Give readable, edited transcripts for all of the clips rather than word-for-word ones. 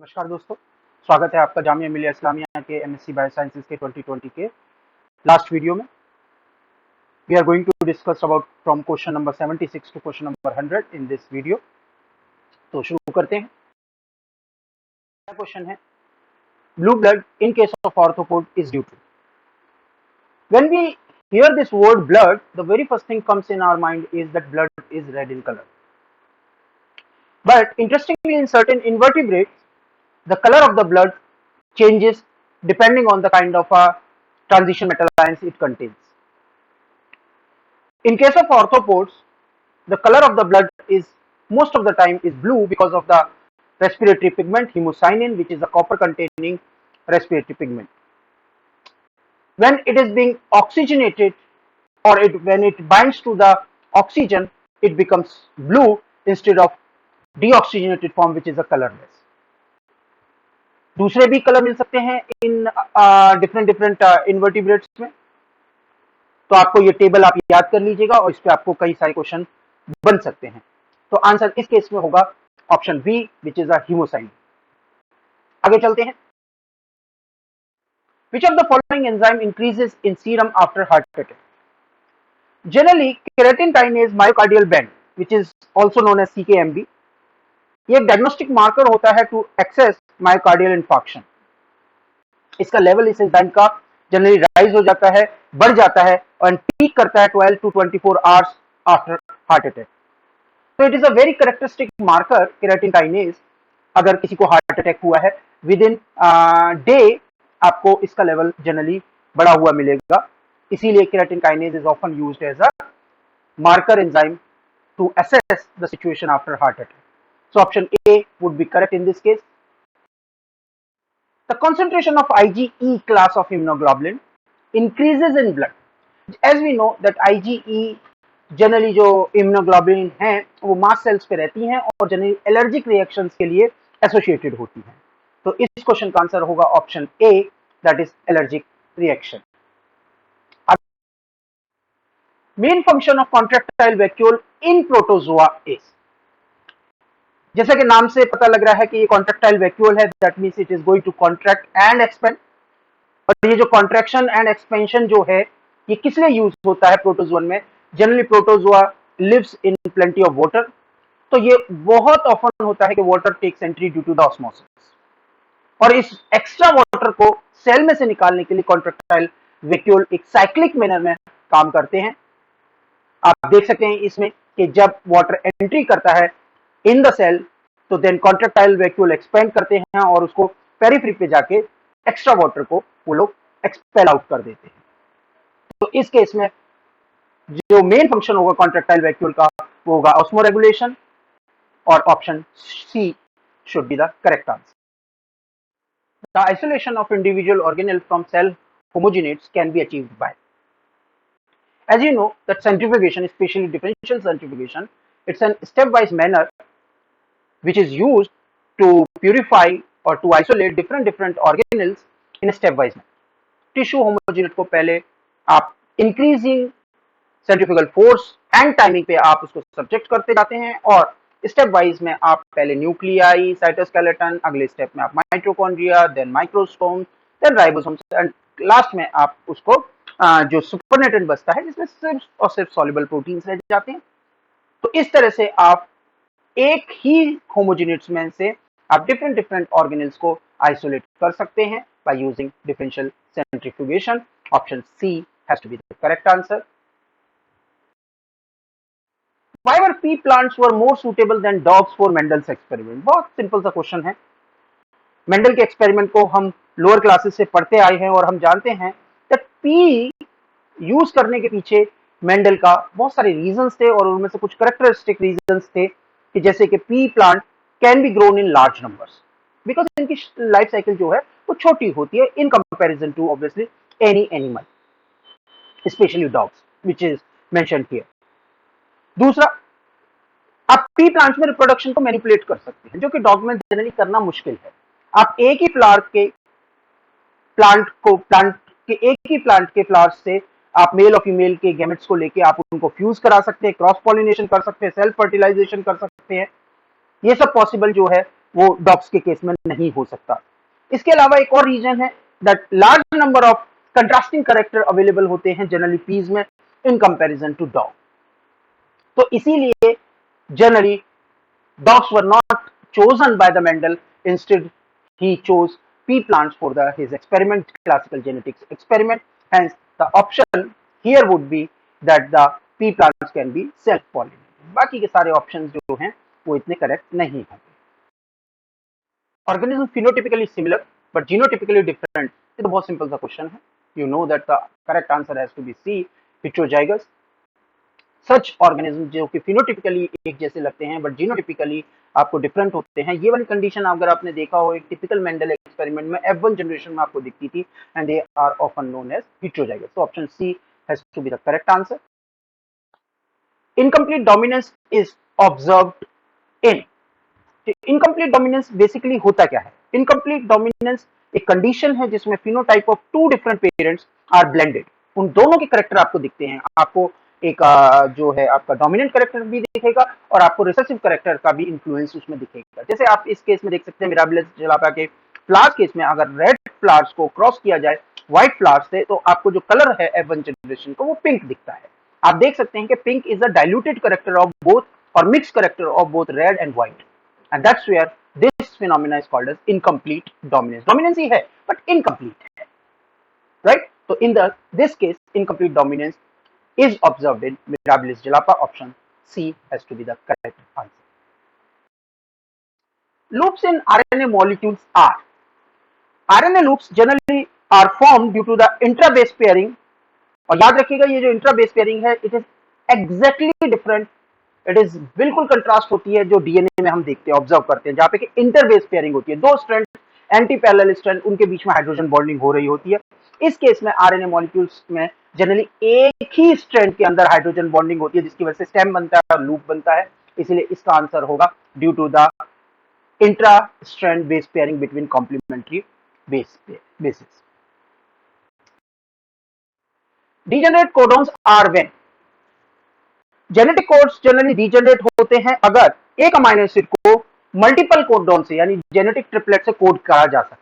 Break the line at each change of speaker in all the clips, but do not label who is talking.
नमस्कार दोस्तों, स्वागत है आपका जामिया मिलिया इस्लामिया के एमएससी बायोसाइंसेज के 2020 के लास्ट वीडियो में। We are going to discuss about from question number 76 to question number 100 in this video. तो शुरू करते हैं। पहला क्वेश्चन है, blue blood in case of orthopod is due to. When we hear this word blood, the very first thing comes in our mind is that blood is red in color. But interestingly, in certain invertebrates, the color of the blood changes depending on the kind of a transition metal ions it contains. In case of orthopods, the color of the blood is most of the time is blue because of the respiratory pigment hemocyanin, which is a copper containing respiratory pigment. When it is being oxygenated or when it binds to the oxygen, it becomes blue instead of deoxygenated form, which is a colorless. दूसरे भी colour मिल सकते हैं in different invertebrates में। तो आपको ये table आप याद कर लीजिएगा और इस पे आपको कई सारे क्वेश्चन बन सकते हैं। तो आंसर इस केस में होगा option B, which is a haemocyanin. आगे चलते हैं। Which of the following enzyme increases in serum after heart attack? Generally, keratin kinase myocardial band, which is also known as CKMB, ये एक डायग्नोस्टिक मार्कर होता है to access myocardial infarction. इसका level इस enzyme का जनरली राइज हो जाता है, बढ़ जाता है और पीक करता है 12 to 24 hours after heart attack. तो it is a very characteristic marker creatine kinase. अगर किसी को हार्ट अटैक हुआ है, विद इन डे आपको इसका लेवल जनरली बढ़ा हुआ मिलेगा। इसीलिए creatine kinase is often used as a marker enzyme to assess the situation after heart attack. So option A would be correct in this case. The concentration of IgE class of immunoglobulin increases in blood. As we know that IgE generally जो immunoglobulin हैं वो mast cells पे रहती हैं और generally allergic reactions के लिए associated होती हैं। तो इस क्वेश्चन का आंसर होगा option A, that is allergic reaction. Main function of contractile vacuole in protozoa is, जैसा कि नाम से पता लग रहा है कि ये कॉन्ट्रैक्टाइल वैक्यूल है, that means it is going to contract and expand. और ये जो कॉन्ट्रैक्शन एंड एक्सपेंशन जो है ये किस लिए यूज होता है प्रोटोजोन में? Generally protozoa lives in plenty of water, तो ये बहुत ऑफन होता है कि water takes entry due to the osmosis, और इस एक्स्ट्रा वाटर को सेल में से निकालने के लिए कॉन्ट्रैक्टाइल वैक्यूल एक साइक्लिक मैनर में काम करते हैं। आप देख सकते हैं इसमें कि जब वाटर एंट्री करता है इन द सेल तो देन कॉन्ट्रैक्टाइल वैक्यूल एक्सपेंड करते हैं और उसको पेरिफेरी पे जाके एक्स्ट्रा वाटर को वो लोग एक्सपेल आउट कर देते हैं। तो इस केस में जो मेन फंक्शन होगा कॉन्ट्रैक्टाइल वैक्यूल का वो होगा ऑस्मो रेगुलेशन, और option C should be the correct answer. The isolation of individual organelle from cell homogenates can be achieved by, as you know that centrifugation, especially differential centrifugation, it's an stepwise manner which is used to purify or to isolate different organelles in a stepwise manner. Tissue homogenate को पहले आप increasing centrifugal force and timing पे आप उसको subject करते जाते हैं, और स्टेप वाइज में आप पहले न्यूक्लियाई, साइटोस्केलेटन, अगले स्टेप में आप mitochondria, then microsome, then ribosome, and last में आप उसको जो सुपरनेटेंट बचता है जिसमें सिर्फ और सिर्फ सॉल्युबल प्रोटीन्स रह जाते हैं। तो इस तरह से आप एक ही होमोजेनेट्स में से आप डिफरेंट ऑर्गेनेल्स को आइसोलेट कर सकते हैं by using differential centrifugation. Option C has to be the correct answer. Why were pea plants were more suitable than dogs for Mendel's experiment? बहुत सिंपल सा क्वेश्चन है। मेंडल के एक्सपेरिमेंट को हम लोअर क्लासेस से पढ़ते आए हैं और हम जानते हैं that पी यूज करने के पीछे मेंडल का बहुत सारे रीजंस थे, और उनमें से कुछ कैरेक्टरिस्टिक रीजंस थे कि जैसे कि pea plant can be grown in large numbers because इनकी लाइफ साइकिल जो है वो छोटी होती है in comparison to obviously any animal, specially dogs, which is mentioned here. दूसरा, आप पी प्लांट्स में रिप्रोडक्शन को मैनिपुलेट कर सकते हैं, जो कि डॉग में जनरली करना मुश्किल है। आप एक ही प्लांट के फ्लावर्स से आप मेल और फीमेल के गैमेट्स को लेके आप उनको फ्यूज करा सकते हैं, क्रॉस पॉलिनेशन कर सकते हैं, सेल्फ फर्टिलाइजेशन कर सकते हैं। ये सब पॉसिबल जो है वो डॉग्स के केस में नहीं हो सकता। इसके अलावा एक और रीजन है that large number of contrasting character available होते हैं जनरली पीज में इन कंपैरिजन टू डॉग। तो इसीलिए generally dogs were not chosen by the Mendel. Instead, he chose pea plants for his experiment, classical genetics experiment. Hence, the option here would be that the pea plants can be self-pollinated. बाकी के सारे options जो हैं वो इतने correct नहीं होंगे। Organism phenotypically similar but genotypically different. ये तो बहुत simple सा question है। You know that the correct answer has to be C, heterozygous. Such organism जो कि फिनोटिपिकली एक जैसे लगते हैं बट जीनोटिपिकली आपको डिफरेंट होते हैं, ये वाली कंडीशन अगर आपने देखा हो एक टिपिकल मेंडल एक्सपेरिमेंट में F1 जनरेशन में आपको दिखती थी and they are often known as heterozygous. तो option C has to be the correct answer. Incomplete dominance is observed in. Incomplete dominance basically होता क्या है? इनकम्प्लीट डोमिनेंस एक कंडीशन है जिसमें phenotype of two different parents are blended. उन दोनों के करेक्टर आपको दिखते हैं, आपको एक जो है आपका डोमिनेंट करेक्टर भी दिखेगा और आपको रिसेसिव करेक्टर का भी इन्फ्लुएंस उसमें दिखेगा। जैसे आप इस केस में देख सकते हैं मिराबिलिस जलापा के फ्लावर्स केस में अगर रेड फ्लावर्स को क्रॉस किया जाए व्हाइट फ्लावर्स से तो आपको जो कलर है F1 जनरेशन का वो पिंक दिखता है। आप देख सकते हैं कि pink is a diluted character of both और mix character of both red and white, and that's where this phenomena is called as incomplete dominance. Dominance ही है but incomplete है, right? So in this case incomplete dominance is observed in Mirabilis jalapa. Option C has to be the correct answer. Loops in RNA molecules are RNA loops generally are formed due to the intra-base pairing. और याद रखिएगा ये जो intra-base pairing है it is exactly different, it is बिल्कुल contrast होती है जो डीएनए में हम देखते हैं ऑब्जर्व करते हैं, जहां पे कि इंटरबेस पेयरिंग होती है, दो स्ट्रैंड एंटी पैरेलल स्ट्रैंड उनके बीच में हाइड्रोजन बॉन्डिंग हो रही होती है। इस केस में आरएनए मॉलिक्यूल्स में जनरली एक ही स्ट्रैंड के अंदर हाइड्रोजन बॉन्डिंग होती है जिसकी वजह से स्टेम बनता है और लूप बनता है, इसलिए इसका आंसर होगा due to the intra strand base pairing between complementary bases. Degenerate codons are when genetic codes generally degenerate होते हैं अगर एक अमाइनो एसिड को मल्टीपल कोडॉन से यानी जेनेटिक ट्रिपलेट से कोड करा जा सके।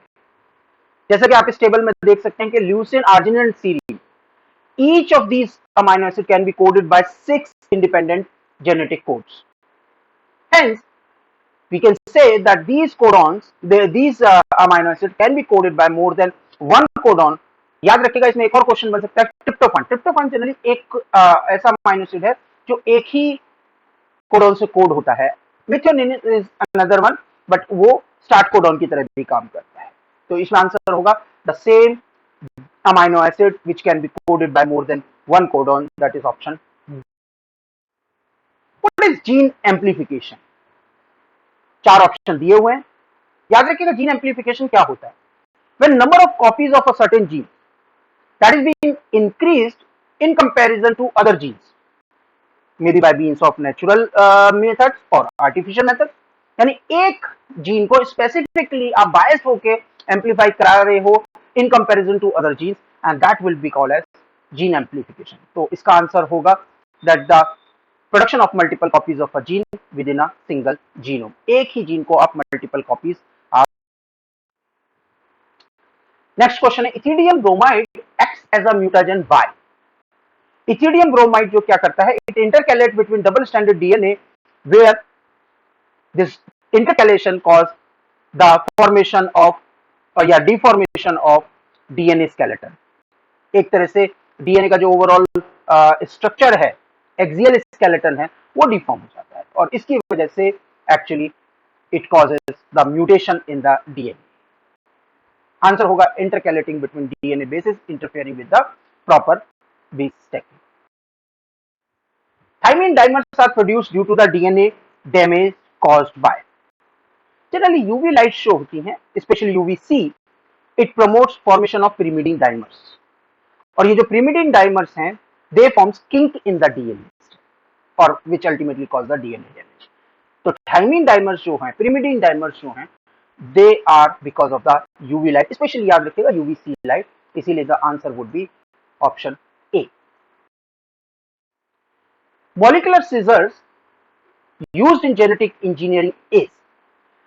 जैसा कि आप इस टेबल में देख सकते हैं कि leucine, arginine and serine, each of these amino acid can be coded by 6 independent genetic codes. Hence we can say that these codons, these amino acid can be coded by more than one codon. याद रखिएगा इसमें एक और question बन सकता है tryptophan. Tryptophan generally एक ऐसा अमाइनो एसिड है जो एक ही कोडॉन से कोड होता है। Methionine is another one but वो स्टार्ट कोडॉन की तरह भी काम करता है। तो इसमें आंसर होगा the same amino acid which can be coded by more than one codon, that is option. What is gene amplification? चार ऑप्शन दिए हुए हैं, याद रखिएगा जीन एम्प्लीफिकेशन क्या होता है? When number of copies of a certain gene that is being increased in comparison to other genes, maybe by means of natural methods or artificial methods, यानी एक जीन को स्पेसिफिकली आप बायस होके एम्पलीफाई करा रहे हो in comparison to other genes and that will be called as gene amplification. तो इसका आंसर होगा that the production of multiple copies of a gene within a single genome. एक ही जीन को आप मल्टीपल कॉपीज आप। Next question है ethidium bromide acts as a mutagen by. Ethidium bromide जो क्या करता है, it intercalate between double standard DNA where this intercalation cause the formation of या डिफॉर्मेशन ऑफ डीएनए स्केलेटन। एक तरह से डीएनए का जो ओवरऑल स्ट्रक्चर है, एक्सियल स्केलेटन है, वो डिफॉर्म हो जाता है और इसकी वजह से actually it causes the mutation in the DNA. Answer होगा intercalating between DNA bases interfering with the proper base stacking. Thymine dimers are produced due to the DNA damage caused by. Generally UV light show होती हैं, specially UVC, it promotes formation of pyrimidine dimers और ये जो pyrimidine dimers हैं they forms kink in the DNA और which ultimately cause the DNA damage. तो thymine dimers जो हैं, pyrimidine डाइमर्स जो हैं, they are because of the UV light, especially याद रखिएगा UVC light, इसीलिए the answer would be option A. Molecular scissors used in genetic engineering is,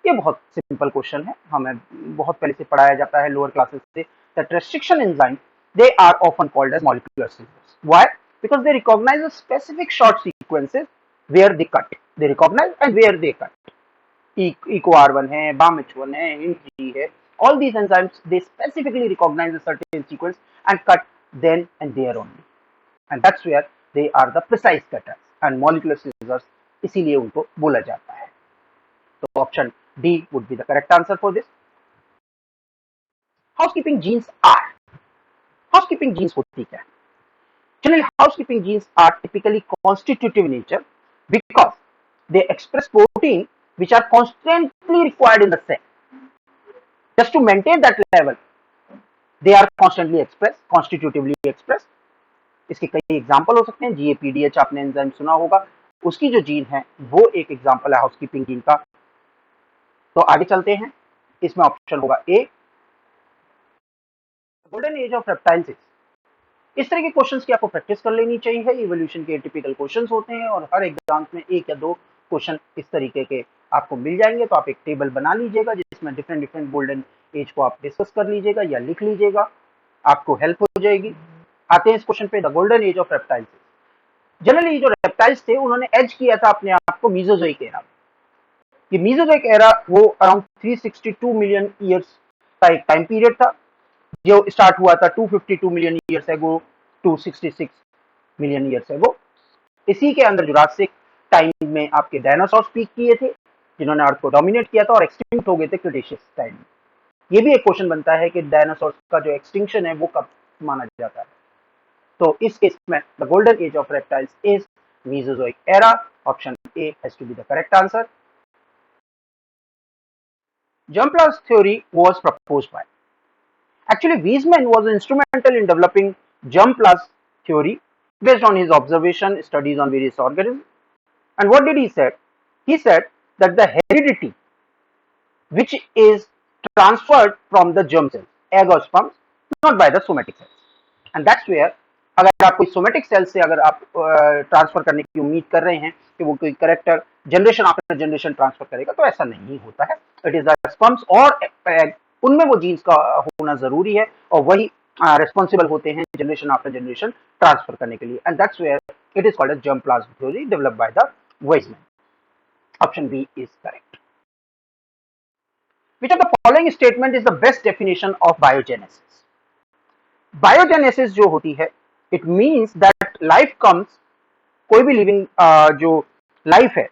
ये बहुत सिंपल क्वेश्चन है, हमें बहुत पहले से पढ़ाया जाता है लोअर क्लासेस से, that restriction enzyme they are often called as molecular scissors. Why? Because they recognise a specific short sequences where they cut, they recognise and where they cut. eco R1 है, BAMH1 है, HINT है, all these enzymes they specifically recognize a certain sequence and cut then and there only, and that's where they are the precise cutters and molecular scissors, इसीलिए उनको बोला जाता है। तो option D would be the correct answer for this। Housekeeping genes are, housekeeping genes होती क्या है? Generally, housekeeping genes are typically constitutive in nature because they express protein which are constantly required in the cell. Just to maintain that level, they are constantly expressed, constitutively expressed. इसके कई example हो सकते हैं। GAPDH आपने enzyme सुना होगा, उसकी जो जीन है वो एक एग्जाम्पल है हाउसकीपिंग जीन का। तो आगे चलते हैं, इसमें ऑप्शन होगा ए, गोल्डन एज ऑफ रेप्टाइल्स। इस तरह के क्वेश्चंस की आपको प्रैक्टिस कर लेनी चाहिए। इवोल्यूशन के टिपिकल क्वेश्चंस होते हैं और हर एग्जाम में एक या दो क्वेश्चन इस तरीके के आपको मिल जाएंगे। तो आप एक टेबल बना लीजिएगा जिसमें डिफरेंट डिफरेंट गोल्डन एज को आप डिस्कस कर लीजिएगा या लिख लीजिएगा, आपको हेल्प हो जाएगी। आते हैं इस क्वेश्चन पे, the golden age of reptiles. Generally जो रेप्टाइल्स थे उन्होंने एज किया था अपने आप को मीजोजोइक एरा। ये मीजोजोइक एरा वो अराउंड 362 मिलियन ईयर्स का एक टाइम पीरियड था, जो स्टार्ट हुआ था 252 million years ago, 266 million years ago. इसी के अंदर जुरासिक टाइम में आपके डायनासोर्स पीक किए थे जिन्होंने अर्थ को डोमिनेट किया था और एक्सटिंक्ट हो गए थे क्रिटेशियस टाइम में। ये भी एक क्वेश्चन बनता है कि डायनासोर्स का जो एक्सटिंक्शन है वो कब माना जाता है। तो इस केस में the golden age of reptiles is Mesozoic era. Option A has to be the correct answer. Jumpla's theory was proposed by, actually Weizmann was instrumental in developing Jumpla's theory based on his observation studies on various organisms. And what did he say? He said that the heredity which is transferred from the germ cells, egg or sperms, not by the somatic cells. And that's where अगर आप कोई somatic cell से अगर आप transfer करने की उम्मीद कर रहे हैं कि वो कोई character generation after generation transfer करेगा, तो ऐसा नहीं होता है। इट इज द स्पर्म्स और एग, उनमें वो जीन्स का होना जरूरी है और वही रिस्पॉन्सिबल होते हैं जनरेशन आफ्टर जनरेशन ट्रांसफर करने के लिए। And that's where it is called as germ plasm theory developed by the Weismann. Option B is correct. Which of the following statement is the best definition of biogenesis? Biogenesis जो होती है, it means that life comes, कोई भी living जो life है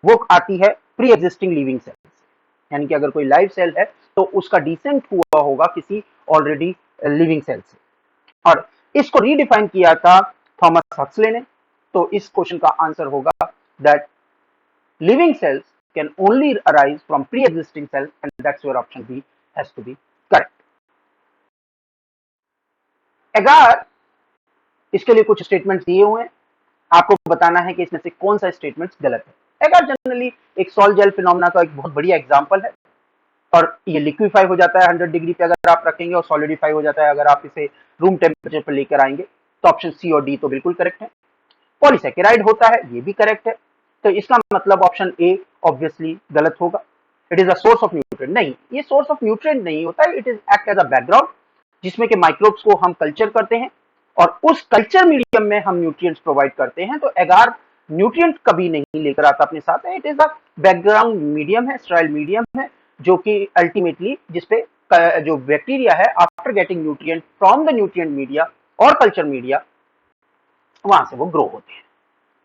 वो आती है प्री एग्जिस्टिंग लिविंग सेल से। यानी कि अगर कोई लाइफ सेल है तो उसका डिसेंट हुआ होगा किसी ऑलरेडी लिविंग सेल से। और इसको रीडिफाइन किया था थॉमस हक्सले ने। तो इस क्वेश्चन का आंसर होगा that living cells can only arise from pre-existing cells, and that's where option B has to be correct. अगर इसके लिए कुछ स्टेटमेंट्स दिए हुए हैं, आपको बताना है कि इसमें से कौन सा स्टेटमेंट गलत है। अगर जनरली एक सॉल्ट जेल फिनोमेना का एक बहुत बढ़िया एग्जांपल है और ये लिक्विफाई हो जाता है 100 डिग्री पे अगर आप रखेंगे और सॉलिडिफाई हो जाता है अगर आप इसे रूम टेम्परेचर पर लेकर आएंगे, तो ऑप्शन सी और डी तो बिल्कुल करेक्ट है। पॉलीसेकेराइड होता है, ये भी करेक्ट है। तो इसका मतलब ऑप्शन ए ऑब्वियसली गलत होगा। It is a source of nutrient, नहीं, ये सोर्स ऑफ न्यूट्रिएंट नहीं होता है। It is act as a background जिसमें कि माइक्रोब्स को हम कल्चर करते हैं और उस कल्चर मीडियम में हम न्यूट्रिएंट्स प्रोवाइड करते हैं। तो एगार न्यूट्रिएंट कभी नहीं लेकर आता अपने साथ है। It is a background medium है, स्टराइल मीडियम है, जो कि अल्टीमेटली जिसपे जो बैक्टीरिया है after getting nutrient from the nutrient media और कल्चर मीडिया, वहां से वो ग्रो होते हैं।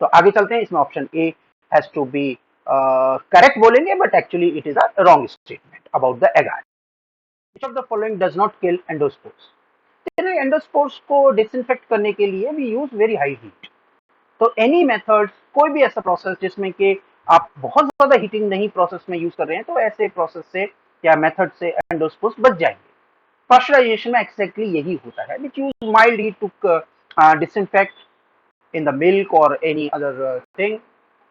तो आगे चलते हैं, इसमें option A has to be correct बोलेंगे, but actually it is a wrong statement about the agar. Which of the following does not kill endospores? Endospores को डिसइंफेक्ट करने के लिए we use very high heat. तो any methods, कोई भी ऐसा process जिसमें कि आप बहुत ज्यादा हीटिंग नहीं प्रोसेस में यूज कर रहे हैं, तो ऐसे प्रोसेस से या मेथड से एंडोस्पोर्स बच जाएंगे। पाश्चराइजेशन में एक्जैक्टली यही होता है, which use mild heat to disinfect in the milk or any other thing।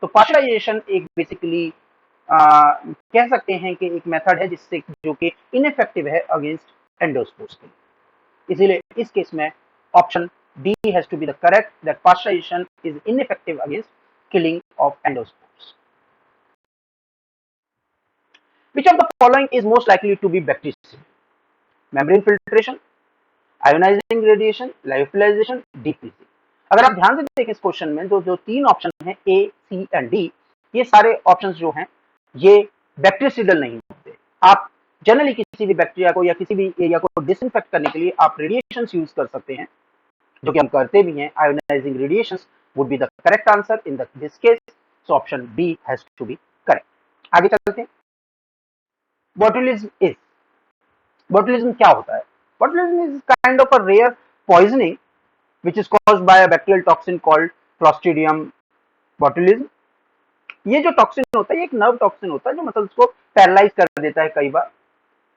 तो पाश्चराइजेशन एक बेसिकली कह सकते हैं कि एक मेथड है जिससे जो कि इनइफेक्टिव है अगेंस्ट एंडोस्पोर्स के लिए। इसीलिए इस केस में option D has to be the correct, that pasteurisation is ineffective against killing of endospores. Which of the following is most likely to be bactericidal? Membrane filtration, ionizing radiation, lyophilization, deep freezing. अगर आप ध्यान से देखें इस question में तो जो तीन ऑप्शन हैं ए, सी एंड डी, ये सारे ऑप्शंस जो हैं ये बैक्टीरियासिडल नहीं होते। आप जनरली किसी भी बैक्टीरिया को या किसी भी एरिया को डिसइंफेक्ट करने के लिए आप रेडिएशंस यूज कर सकते हैं, जो कि हम करते भी हैं। Ionising radiations would be the correct answer in this case, so option B has to be correct. आगे चलते हैं। बोtulism क्या होता है? Botulism is kind of a rare poisoning which is caused by a bacterial toxin called Clostridium botulism. ये जो toxin होता है ये एक नर्व टॉक्सिन होता है जो मसल्स को पैरालाइज कर देता है कई बार,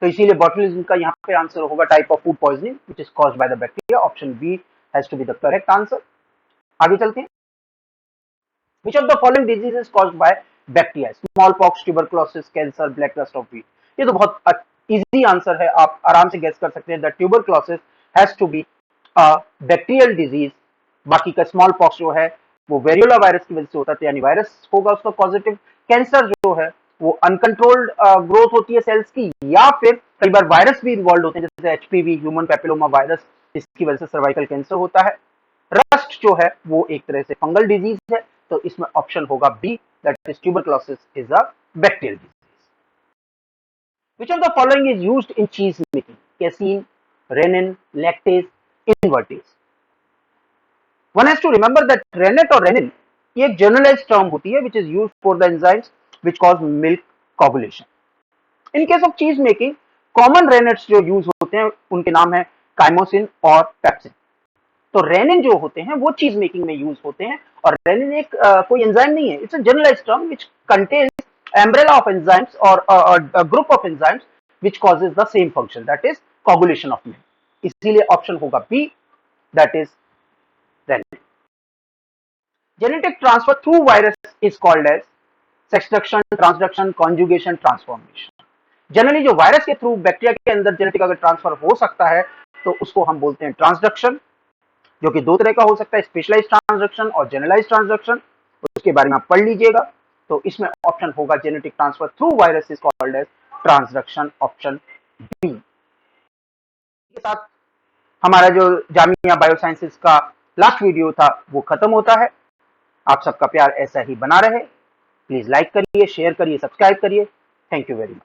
तो इसीलिए botulism का यहाँ पे आंसर होगा type of food poisoning which is caused by the bacteria. Option B has to be the correct answer. आगे चलते हैं। Which of the following diseases caused by bacteria? Smallpox, tuberculosis, cancer, black rust of wheat. ये तो बहुत easy answer है, आप आराम से गेस कर सकते हैं। The tuberculosis has to be a bacterial disease. बाकी का स्मॉल पॉक्स जो है वो वेरियोला वायरस की वजह से होता है, यानी वायरस होगा उसका पॉजिटिव। कैंसर जो है वो अनकंट्रोल्ड ग्रोथ होती है सेल्स की, या फिर कई बार वायरस भी इन्वॉल्व होते हैं जैसे एचपीवी, ह्यूमन पैपिलोमा वायरस, इसकी वजह से सर्वाइकल कैंसर होता है। रस्ट जो है वो एक तरह से फंगल डिजीज है, तो इसमें ऑप्शन होगा B, that is tuberculosis is a bacterial disease. Which of the following is used in cheese making? Casein, rennet, lactase, invertase. One has to remember that rennet और renin ये एक generalized term होती है which is used for the enzymes which cause milk coagulation. In case of cheese making, common rennets जो use होते हैं उनके नाम है chymosin और pepsin. तो रेनिन जो होते हैं वो चीज मेकिंग में यूज होते हैं, और रेनिन एक कोई एंजाइम नहीं है, it's a generalised term which contains umbrella of enzymes or a group of enzymes which causes the same function, that is coagulation of milk. इसीलिए ऑप्शन होगा B, that is renin. Genetic transfer through virus is called as sexduction, transduction, conjugation, transformation. Generally जो virus के through bacteria के अंदर genetic अगर transfer हो सकता है तो उसको हम बोलते हैं ट्रांसडक्शन, जो कि दो तरह का हो सकता है, स्पेशलाइज्ड ट्रांसडक्शन और जनरलाइज्ड ट्रांसडक्शन। उसके बारे में आप पढ़ लीजिएगा। तो इसमें ऑप्शन होगा genetic transfer through virus is called as transduction, option B. के साथ हमारा जो जामिया बायोसाइंसेस का लास्ट वीडियो था वो खत्म होता है। आप सबका प्यार ऐसा ही बना रहे। प्लीज लाइक करिए, शेयर करिए, सब्सक्राइब करिए। Thank you very much.